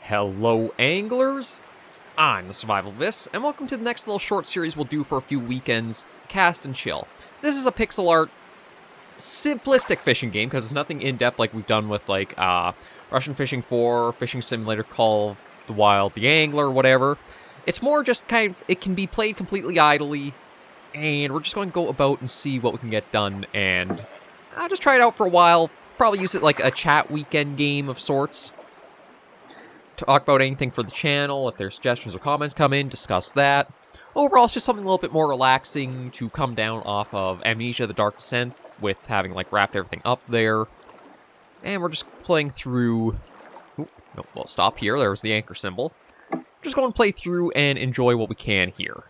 Hello, anglers! I'm the Survivalist, and welcome to the next little short series we'll do for a few weekends, Cast and Chill. This is a pixel art, simplistic fishing game, because it's nothing in-depth like we've done with, like, Russian Fishing 4, Fishing Simulator, Call of the Wild, The Angler, whatever. It's more just kind of, it can be played completely idly, and we're just going to go about and see what we can get done, and I'll just try it out for a while, probably use it like a chat weekend game of sorts. Talk about anything for the channel, if there's suggestions or comments come in, discuss that. Overall, it's just something a little bit more relaxing to come down off of Amnesia: The Dark Descent, with having, like, wrapped everything up there. And we're just playing through... Ooh, no, we'll stop here, there's the anchor symbol. Just go and play through and enjoy what we can here.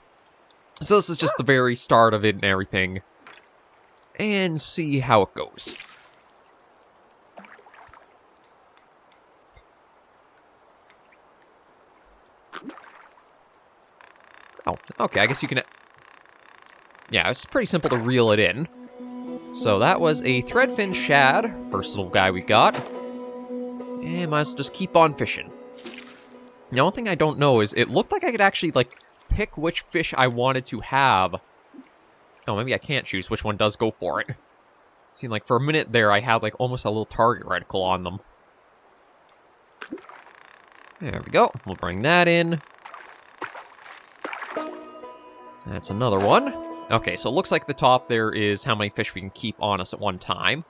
So this is just the very start of it and everything. And see how it goes. Oh, okay, I guess you can... Yeah, it's pretty simple to reel it in. So that was a threadfin shad, first little guy we got. And might as well just keep on fishing. The only thing I don't know is, it looked like I could actually, like, pick which fish I wanted to have. Oh, maybe I can't choose which one does go for it. Seemed like for a minute there, I had, like, almost a little target reticle on them. There we go. We'll bring that in. That's another one. Okay, so it looks like the top there is how many fish we can keep on us at one time.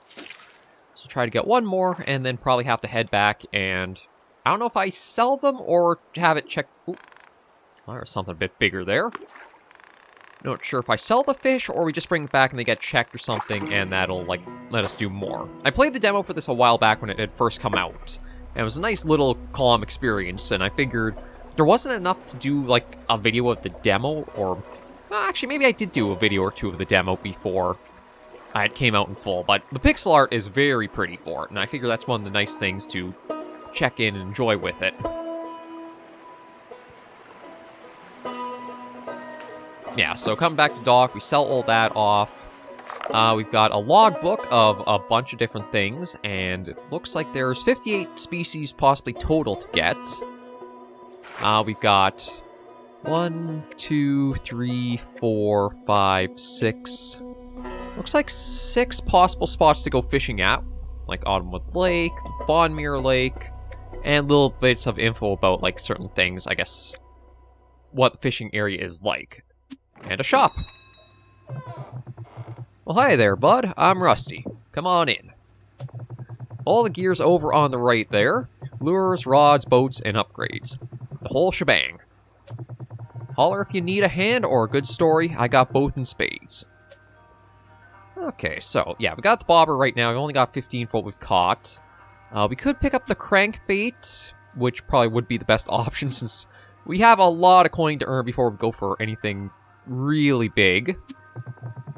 So try to get one more, and then probably have to head back and... I don't know if I sell them or have it checked... Ooh, well, there's something a bit bigger there. Not sure if I sell the fish or we just bring it back and they get checked or something, and that'll, like, let us do more. I played the demo for this a while back when it had first come out. And it was a nice little calm experience, and I figured there wasn't enough to do, like, a video of the demo, or... Actually, maybe I did do a video or two of the demo before it came out in full, but the pixel art is very pretty for it, and I figure that's one of the nice things to check in and enjoy with it. Yeah, so coming back to dock, we sell all that off. We've got a logbook of a bunch of different things, and it looks like there's 58 species possibly total to get. We've got 1, 2, 3, 4, 5, 6. Looks like 6 possible spots to go fishing at, like Autumnwood Lake, Fawnmere Lake, and little bits of info about, like, certain things, I guess, what the fishing area is like. And a shop. Well, hi there, bud. I'm Rusty. Come on in. All the gear's over on the right there. Lures, rods, boats, and upgrades. The whole shebang. Holler if you need a hand or a good story. I got both in spades. Okay, so, yeah, we got the bobber right now. We only got 15 for what we've caught. We could pick up the crankbait, which probably would be the best option since we have a lot of coin to earn before we go for anything really big.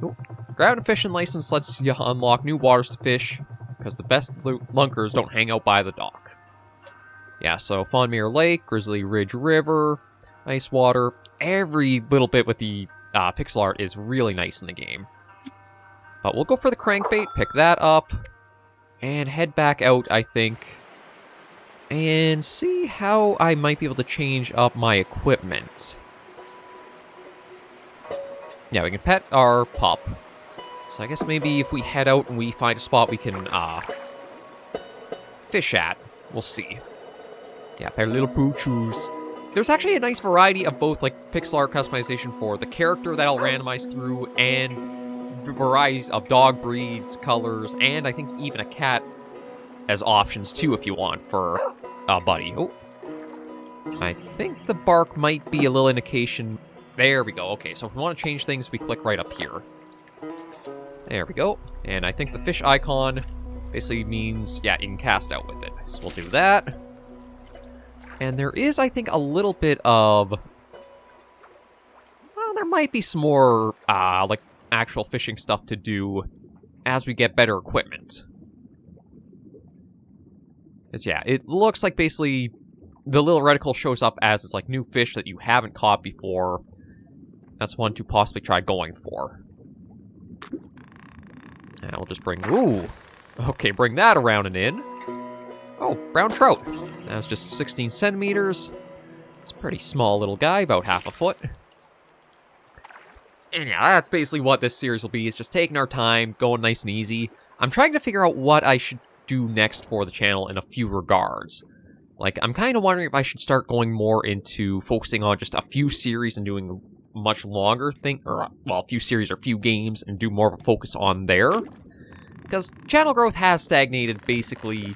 Oh, grabbing a fishing license lets you unlock new waters to fish, because the best lunkers don't hang out by the dock. Yeah, so Fawnmere Lake, Grizzly Ridge River, nice water. Every little bit with the pixel art is really nice in the game. But we'll go for the crankbait, pick that up, and head back out, I think, and see how I might be able to change up my equipment. Yeah, we can pet our pup. So I guess maybe if we head out and we find a spot we can fish at, we'll see. Yeah, pet little poochoos. There's actually a nice variety of both, like, pixel art customization for the character that I'll randomize through, and varieties of dog breeds, colors, and I think even a cat as options too if you want for a buddy. Oh, I think the bark might be a little indication. There we go. Okay, so if we want to change things, we click right up here. There we go. And I think the fish icon basically means, yeah, you can cast out with it. So we'll do that. And there is, I think, a little bit of... Well, there might be some more, like, actual fishing stuff to do as we get better equipment. Because, yeah, it looks like basically the little reticle shows up as it's, like, new fish that you haven't caught before. That's one to possibly try going for. And we'll just bring... Ooh! Okay, bring that around and in. Oh, brown trout. That's just 16 centimeters. It's a pretty small little guy, about half a foot. And yeah, that's basically what this series will be, is just taking our time, going nice and easy. I'm trying to figure out what I should do next for the channel in a few regards. Like, I'm kind of wondering if I should start going more into focusing on just a few series and doing a much longer thing, or, well, a few series or few games, and do more of a focus on there. Because channel growth has stagnated, basically.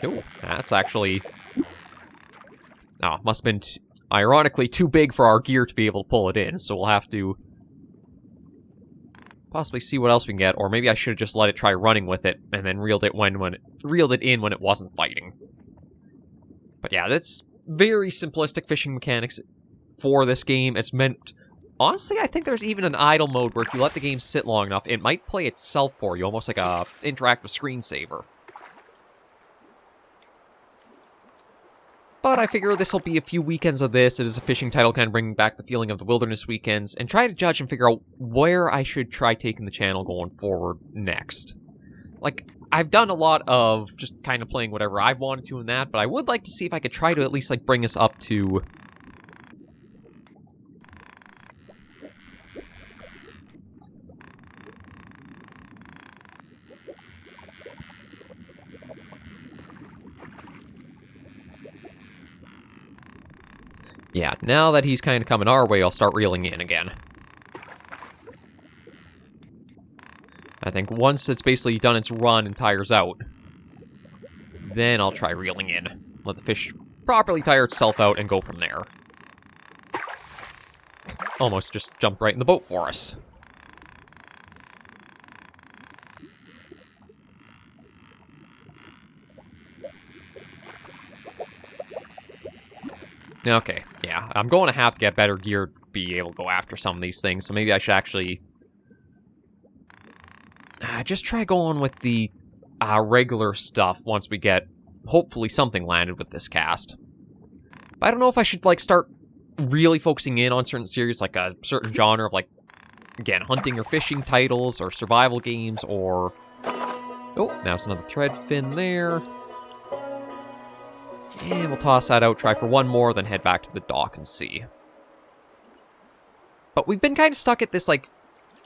Oh, that's actually... Oh, must have been, ironically, too big for our gear to be able to pull it in, so we'll have to possibly see what else we can get, or maybe I should have just let it try running with it, and then reeled it in when it wasn't fighting. But yeah, that's very simplistic fishing mechanics for this game. It's meant... Honestly, I think there's even an idle mode where if you let the game sit long enough, it might play itself for you, almost like a interactive screensaver. But I figure this will be a few weekends of this. It is a fishing title, kind of bringing back the feeling of the wilderness weekends, and try to judge and figure out where I should try taking the channel going forward next. Like, I've done a lot of just kind of playing whatever I've wanted to in that, but I would like to see if I could try to at least, like, bring us up to... Yeah, now that he's kind of coming our way, I'll start reeling in again. I think once it's basically done its run and tires out, then I'll try reeling in. Let the fish properly tire itself out and go from there. Almost just jumped right in the boat for us. Okay, yeah, I'm going to have to get better gear to be able to go after some of these things, so maybe I should actually just try going with the regular stuff once we get, hopefully, something landed with this cast. But I don't know if I should, like, start really focusing in on certain series, like a certain genre of, like, again, hunting or fishing titles, or survival games, or... Oh, there's another thread fin there. And we'll toss that out, try for one more, then head back to the dock and see. But we've been kind of stuck at this, like,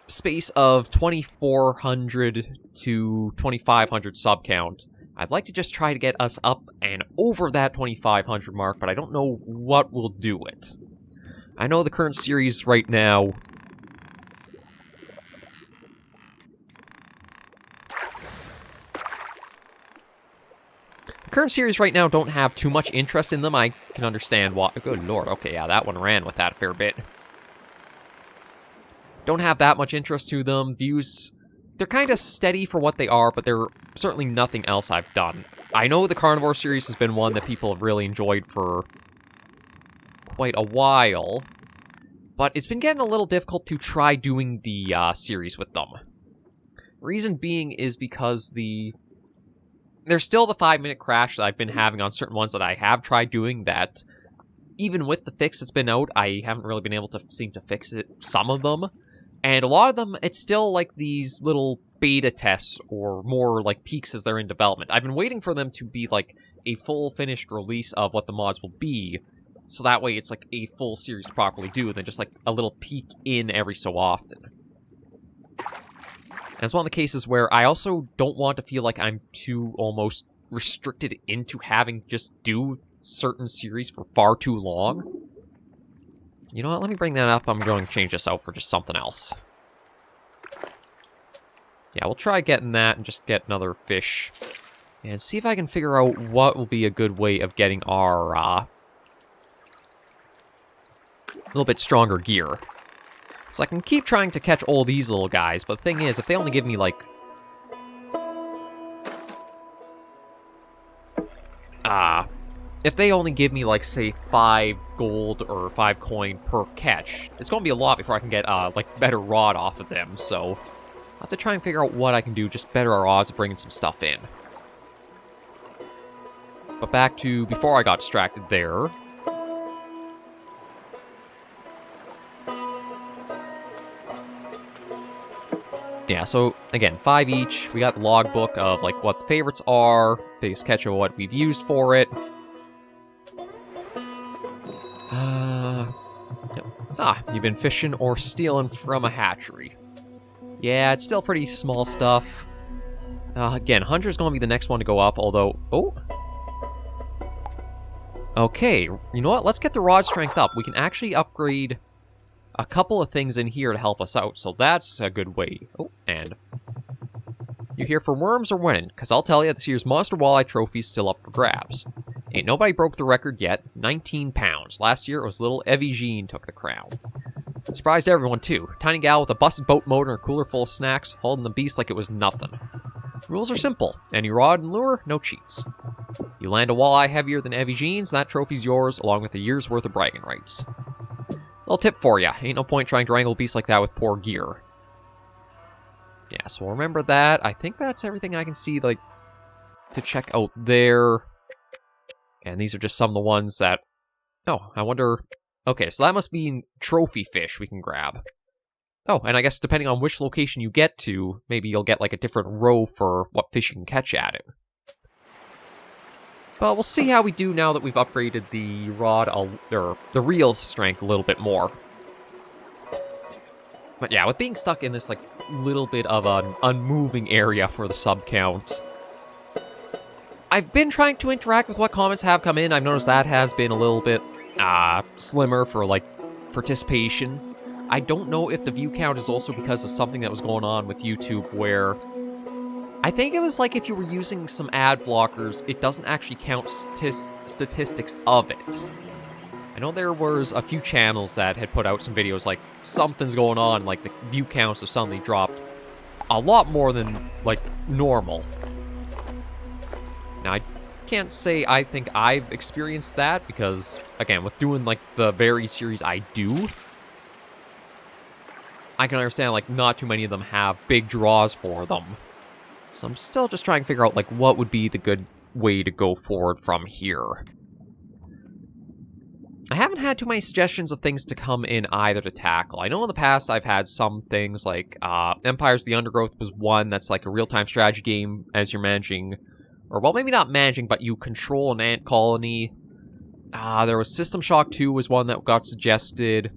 space of 2,400 to 2,500 sub count. I'd like to just try to get us up and over that 2,500 mark, but I don't know what will do it. I know the current series right now... Current series right now don't have too much interest in them. I can understand why. Good lord, okay, yeah, that one ran with that a fair bit. Don't have that much interest to them. Views, they're kind of steady for what they are, but they're certainly nothing else I've done. I know the Carnivore series has been one that people have really enjoyed for quite a while, but it's been getting a little difficult to try doing the series with them. Reason being is because there's still the 5-minute crash that I've been having on certain ones that I have tried doing that, even with the fix that's been out, I haven't really been able to seem to fix it, some of them. And a lot of them, it's still like these little beta tests or more like peaks as they're in development. I've been waiting for them to be like a full finished release of what the mods will be, so that way it's like a full series to properly do, and then just like a little peek in every so often. And it's one of the cases where I also don't want to feel like I'm too almost restricted into having just do certain series for far too long. You know what, let me bring that up. I'm going to change this out for just something else. Yeah, we'll try getting that and just get another fish. And see if I can figure out what will be a good way of getting our, a little bit stronger gear. So I can keep trying to catch all these little guys, but the thing is, if they only give me, like... if they only give me, like, say, 5 gold or 5 coin per catch, it's going to be a lot before I can get, like, better rod off of them, so... I'll have to try and figure out what I can do, just better our odds of bringing some stuff in. But back to before I got distracted there... Yeah, so again, 5 each. We got the logbook of like what the favorites are, big sketch of what we've used for it. Yep. Ah, you've been fishing or stealing from a hatchery. Yeah, it's still pretty small stuff. Again, Hunter's gonna be the next one to go up, although... Oh! Okay, you know what? Let's get the rod strength up. We can actually upgrade a couple of things in here to help us out, so that's a good way. Oh, and... You here for worms or winning? Because I'll tell you, this year's Monster Walleye Trophy's still up for grabs. Ain't nobody broke the record yet. 19 pounds. Last year, it was little Evie Jean took the crown. Surprised everyone, too. Tiny gal with a busted boat motor and a cooler full of snacks, holding the beast like it was nothing. Rules are simple. Any rod and lure, no cheats. You land a walleye heavier than Evie Jean's, and that trophy's yours, along with a year's worth of bragging rights. Little tip for ya. Ain't no point trying to wrangle a beast like that with poor gear. Yeah, so remember that. I think that's everything I can see, like, to check out there. And these are just some of the ones that... Oh, I wonder... Okay, so that must mean trophy fish we can grab. Oh, and I guess depending on which location you get to, maybe you'll get, like, a different row for what fish you can catch at it. But we'll see how we do now that we've upgraded the rod, or the reel strength a little bit more. But yeah, with being stuck in this, like, little bit of an unmoving area for the sub count, I've been trying to interact with what comments have come in. I've noticed that has been a little bit slimmer for, like, participation. I don't know if the view count is also because of something that was going on with YouTube where I think it was like if you were using some ad blockers, it doesn't actually count statistics of it. I know there was a few channels that had put out some videos like something's going on, like the view counts have suddenly dropped a lot more than like normal. Now I can't say I think I've experienced that because again, with doing like the very series I do, I can understand like not too many of them have big draws for them. So I'm still just trying to figure out like what would be the good way to go forward from here. I haven't had too many suggestions of things to come in either to tackle. I know in the past I've had some things like Empires of the Undergrowth was one that's like a real-time strategy game as you're managing, or well maybe not managing, but you control an ant colony. There was System Shock 2 was one that got suggested.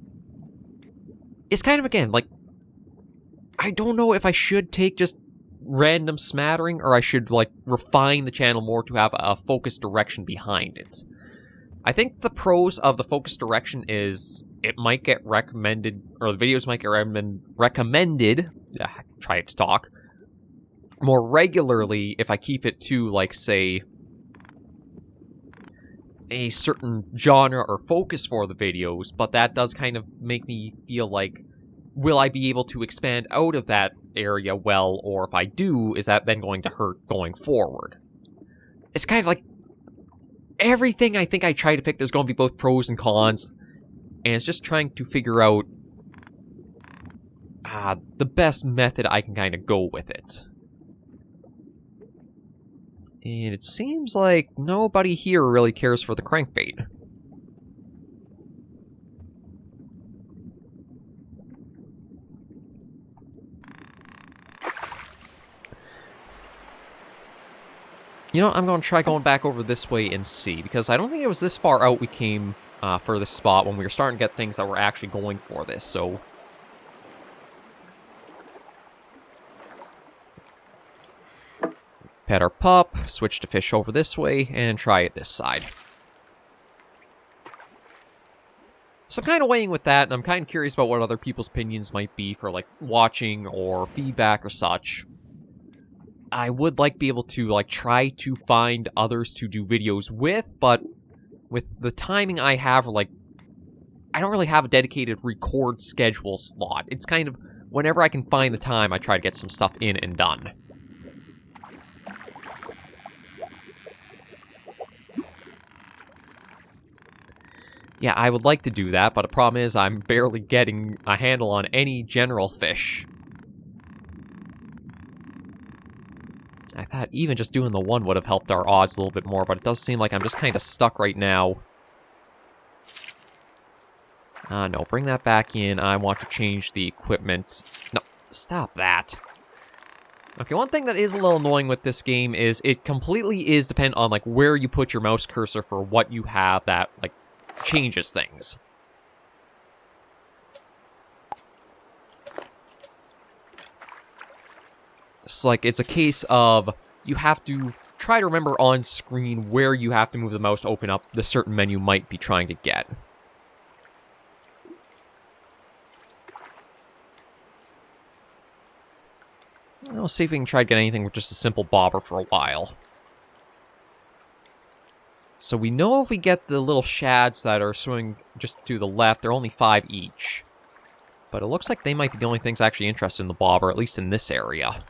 It's kind of, again, like, I don't know if I should take just random smattering or I should, like, refine the channel more to have a focused direction behind it. I think the pros of the focused direction is it might get recommended, or the videos might get recommended, try to talk, more regularly if I keep it to, like, say, a certain genre or focus for the videos, but that does kind of make me feel like, will I be able to expand out of that area well, or if I do, is that then going to hurt going forward? It's kind of like, everything I think I try to pick, there's going to be both pros and cons, and it's just trying to figure out the best method I can kind of go with it. And it seems like nobody here really cares for the crankbait. You know what, I'm going to try going back over this way and see, because I don't think it was this far out we came for this spot when we were starting to get things that were actually going for this, so... Pet our pup, switch to fish over this way, and try it this side. So I'm kind of weighing with that, and I'm kind of curious about what other people's opinions might be for, like, watching or feedback or such. I would like to be able to, like, try to find others to do videos with, but with the timing I have, like, I don't really have a dedicated record schedule slot. It's kind of, whenever I can find the time, I try to get some stuff in and done. Yeah, I would like to do that, but the problem is I'm barely getting a handle on any general fish. I thought even just doing the one would have helped our odds a little bit more, but it does seem like I'm just kind of stuck right now. No, bring that back in. I want to change the equipment. No, stop that. Okay, one thing that is a little annoying with this game is it completely is dependent on, like, where you put your mouse cursor for what you have that, like, changes things. It's like, it's a case of you have to try to remember on screen where you have to move the mouse to open up the certain menu might be trying to get. We'll see if we can try to get anything with just a simple bobber for a while. So we know if we get the little shads that are swimming just to the left, they're only 5 each. But it looks like they might be the only things actually interested in the bobber, at least in this area.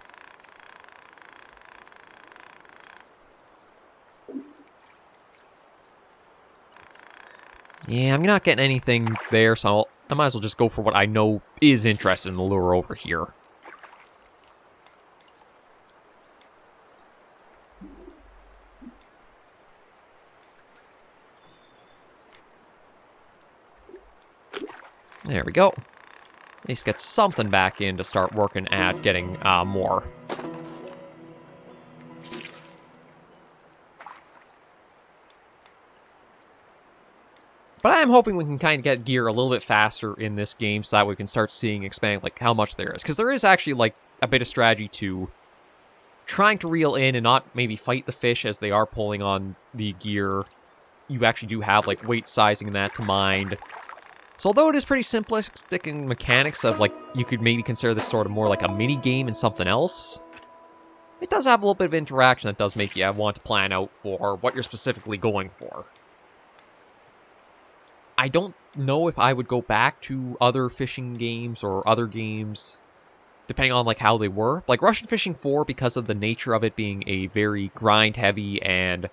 Yeah, I'm not getting anything there, so I might as well just go for what I know is interested in the lure over here. There we go. At least get something back in to start working at getting more. But I am hoping we can kind of get gear a little bit faster in this game so that we can start seeing expand like how much there is. Because there is actually like a bit of strategy to trying to reel in and not maybe fight the fish as they are pulling on the gear. You actually do have like weight sizing and that to mind. So although it is pretty simplistic in mechanics of like you could maybe consider this sort of more like a mini game and something else, it does have a little bit of interaction that does make you want to plan out for what you're specifically going for. I don't know if I would go back to other fishing games or other games, depending on like how they were. Like Russian Fishing 4, because of the nature of it being a very grind-heavy and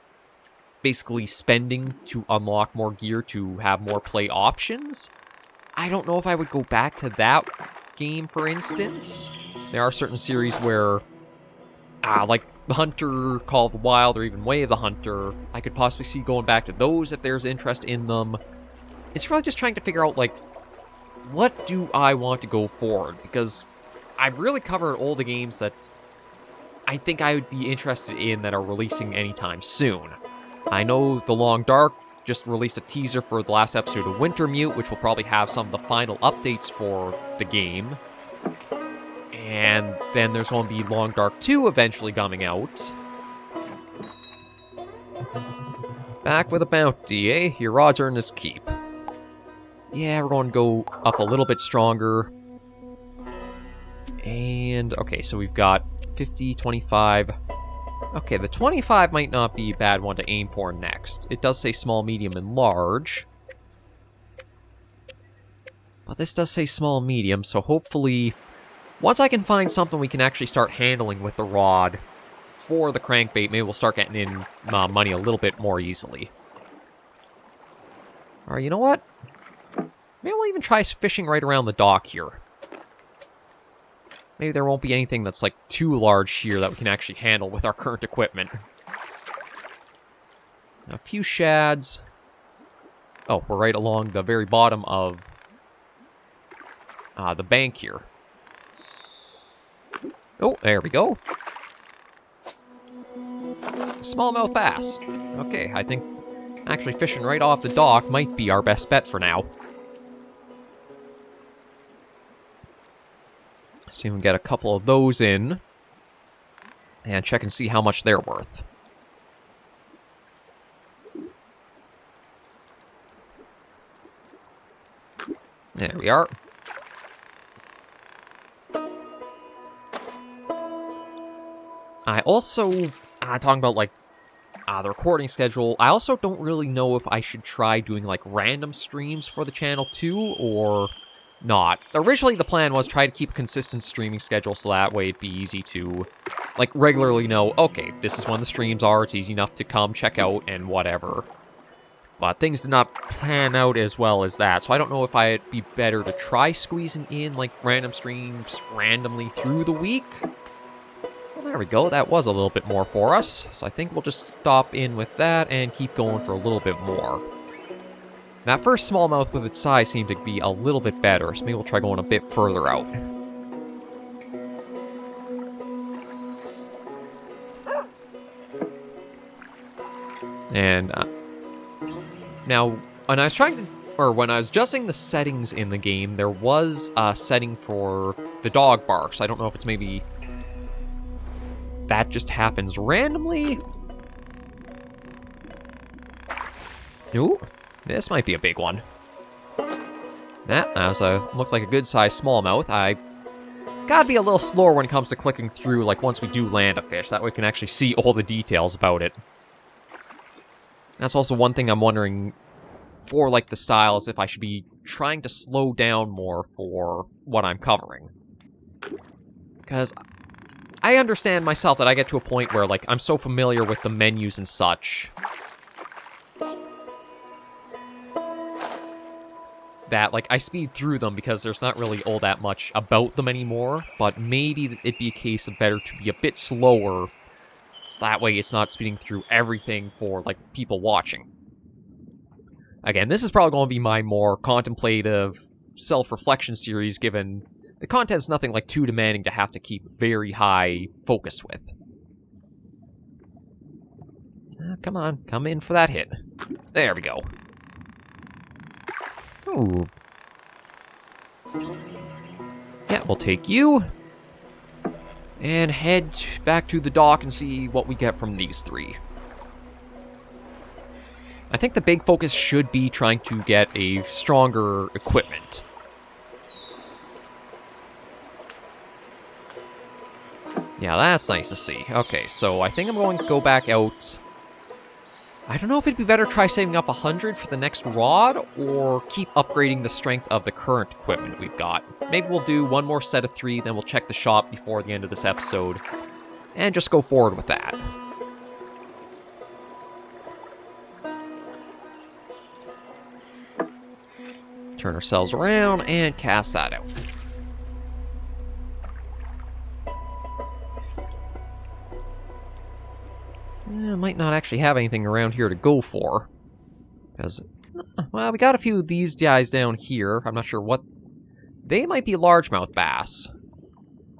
basically spending to unlock more gear to have more play options. I don't know if I would go back to that game, for instance. There are certain series where, like The Hunter, Call of the Wild, or even Way of the Hunter, I could possibly see going back to those if there's interest in them. It's really just trying to figure out, like, what do I want to go forward? Because I've really covered all the games that I think I would be interested in that are releasing anytime soon. I know The Long Dark just released a teaser for the last episode of Wintermute, which will probably have some of the final updates for the game. And then there's going to be Long Dark 2 eventually coming out. Back with a bounty, eh? Your rod's earned its keep. Yeah, we're going to go up a little bit stronger. And, okay, so we've got 50, 25... Okay, the 25 might not be a bad one to aim for next. It does say small, medium, and large. But this does say small, medium, so hopefully... Once I can find something we can actually start handling with the rod for the crankbait, maybe we'll start getting in money a little bit more easily. Alright, you know what? Maybe we'll even try fishing right around the dock here. Maybe there won't be anything that's, like, too large here that we can actually handle with our current equipment. A few shads. Oh, we're right along the very bottom of the bank here. Oh, there we go. Smallmouth bass. Okay, I think actually fishing right off the dock might be our best bet for now. See if we can get a couple of those in. And check and see how much they're worth. There we are. I also, talking about, like, the recording schedule, I also don't really know if I should try doing, like, random streams for the channel, too, or not. Originally, the plan was try to keep a consistent streaming schedule so that way it'd be easy to, like, regularly know, okay, this is when the streams are, it's easy enough to come, check out, and whatever. But things did not plan out as well as that, so I don't know if I'd be better to try squeezing in, like, random streams randomly through the week. Well, there we go, that was a little bit more for us, so I think we'll just stop in with that and keep going for a little bit more. That first smallmouth with its size seemed to be a little bit better, so maybe we'll try going a bit further out. And now, when I was when I was adjusting the settings in the game, there was a setting for the dog barks. I don't know if it's maybe that just happens randomly. Ooh, this might be a big one. That looked like a good-sized smallmouth. I gotta be a little slower when it comes to clicking through, like, once we do land a fish. That way we can actually see all the details about it. That's also one thing I'm wondering for, like, the style, is if I should be trying to slow down more for what I'm covering. Because I understand myself that I get to a point where, like, I'm so familiar with the menus and such that, like, I speed through them because there's not really all that much about them anymore, but maybe it'd be a case of better to be a bit slower, so that way it's not speeding through everything for, like, people watching. Again, this is probably going to be my more contemplative self-reflection series, given the content's nothing like too demanding to have to keep very high focus with. Come on, come in for that hit. There we go. Ooh. Yeah, we'll take you. And head back to the dock and see what we get from these three. I think the big focus should be trying to get a stronger equipment. Yeah, that's nice to see. Okay, so I think I'm going to go back out. I don't know if it'd be better try saving up 100 for the next rod, or keep upgrading the strength of the current equipment we've got. Maybe we'll do one more set of 3, then we'll check the shop before the end of this episode, and just go forward with that. Turn ourselves around and cast that out. Might not actually have anything around here to go for. Because, well, we got a few of these guys down here. I'm not sure what... They might be largemouth bass.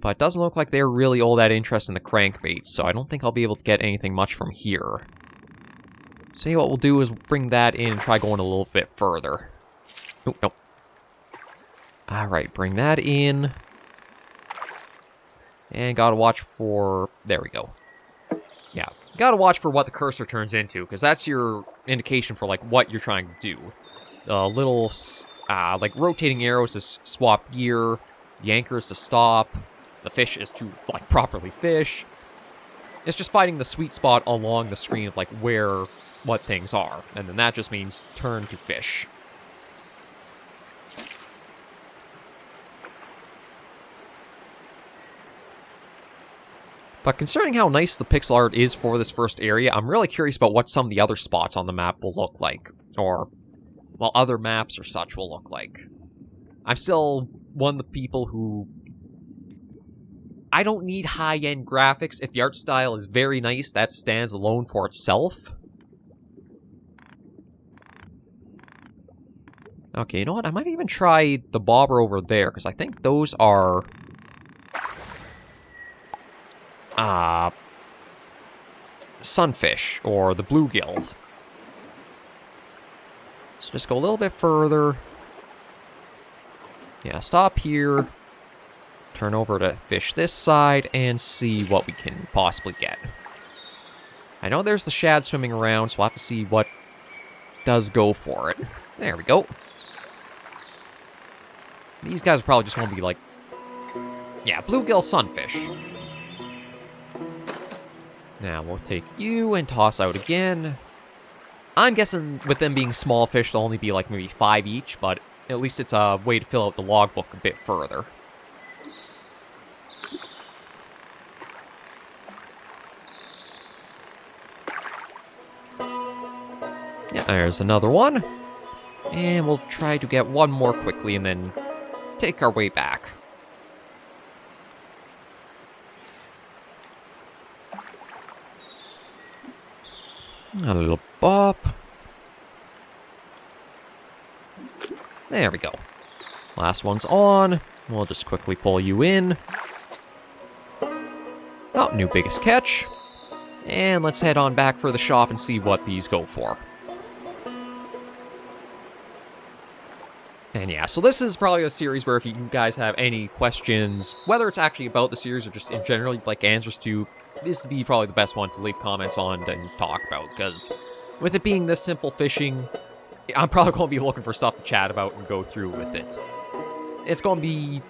But it doesn't look like they're really all that interested in the crankbait, so I don't think I'll be able to get anything much from here. So what we'll do is bring that in and try going a little bit further. Oh, nope. Alright, bring that in. And gotta watch for... There we go. Yeah. Gotta watch for what the cursor turns into, because that's your indication for, like, what you're trying to do. The little, like, rotating arrows is swap gear, the anchor is to stop, the fish is to, like, properly fish. It's just finding the sweet spot along the screen of, like, what things are, and then that just means turn to fish. But considering how nice the pixel art is for this first area, I'm really curious about what some of the other spots on the map will look like. Or, well, other maps or such will look like. I'm still one of the people who... I don't need high-end graphics. If the art style is very nice, that stands alone for itself. Okay, you know what? I might even try the bobber over there, because I think those are... sunfish, or the bluegill. So just go a little bit further. Yeah, stop here. Turn over to fish this side, and see what we can possibly get. I know there's the shad swimming around, so we'll have to see what does go for it. There we go. These guys are probably just going to be like... Yeah, bluegill sunfish. Now, we'll take you and toss out again. I'm guessing with them being small fish, they'll only be like maybe 5 each, but at least it's a way to fill out the logbook a bit further. Yeah, there's another one. And we'll try to get one more quickly and then take our way back. A little bop. There we go. Last one's on. We'll just quickly pull you in. Oh, new biggest catch. And let's head on back for the shop and see what these go for. And yeah, so this is probably a series where if you guys have any questions, whether it's actually about the series or just in general, you'd like answers to, this would be probably the best one to leave comments on and talk about, because with it being this simple fishing, I'm probably going to be looking for stuff to chat about and go through with it. It's going to be...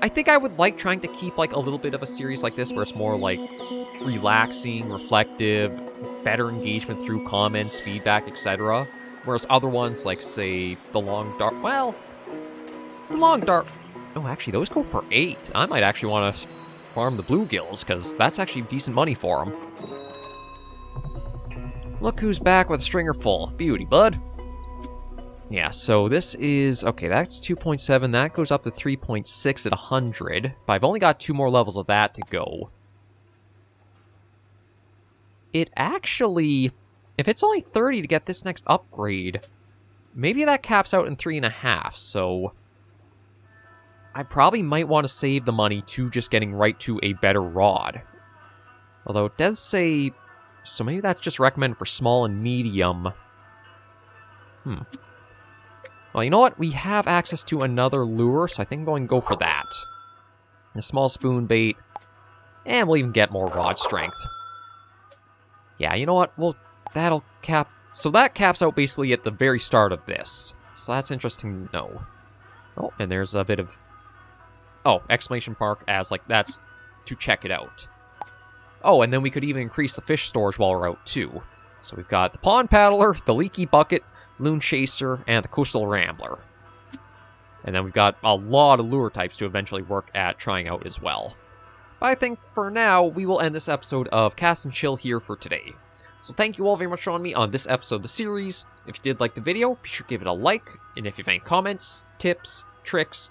I think I would like trying to keep like a little bit of a series like this where it's more like relaxing, reflective, better engagement through comments, feedback, etc. Whereas other ones like, say, the Long Dark... Well, the Long Dark... Oh, actually, those go for 8. I might actually want to farm the bluegills, because that's actually decent money for them. Look who's back with a stringer full. Beauty, bud. Yeah, so this is... Okay, that's 2.7. That goes up to 3.6 at 100. But I've only got 2 more levels of that to go. It actually... If it's only 30 to get this next upgrade, maybe that caps out in 3.5, so... I probably might want to save the money to just getting right to a better rod. Although it does say... So maybe that's just recommended for small and medium. Well, you know what? We have access to another lure, so I think I'm going to go for that. A small spoon bait. And we'll even get more rod strength. Yeah, you know what? That'll cap... So that caps out basically at the very start of this. So that's interesting to know. Oh, and there's a bit of... Oh, exclamation mark as, like, that's to check it out. Oh, and then we could even increase the fish storage while we're out, too. So we've got the Pond Paddler, the Leaky Bucket, Loon Chaser, and the Coastal Rambler. And then we've got a lot of lure types to eventually work at trying out as well. But I think for now, we will end this episode of Cast and Chill here for today. So thank you all very much for joining me on this episode of the series. If you did like the video, be sure to give it a like. And if you have any comments, tips, tricks,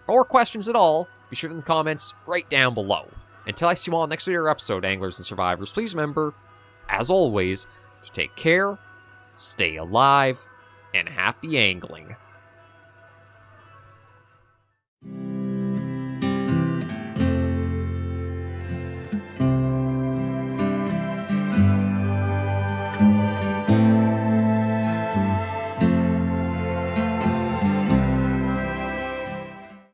or questions at all, be sure to in the comments right down below. Until I see you all in the next video or episode, Anglers and Survivors, please remember, as always, to take care, stay alive, and happy angling.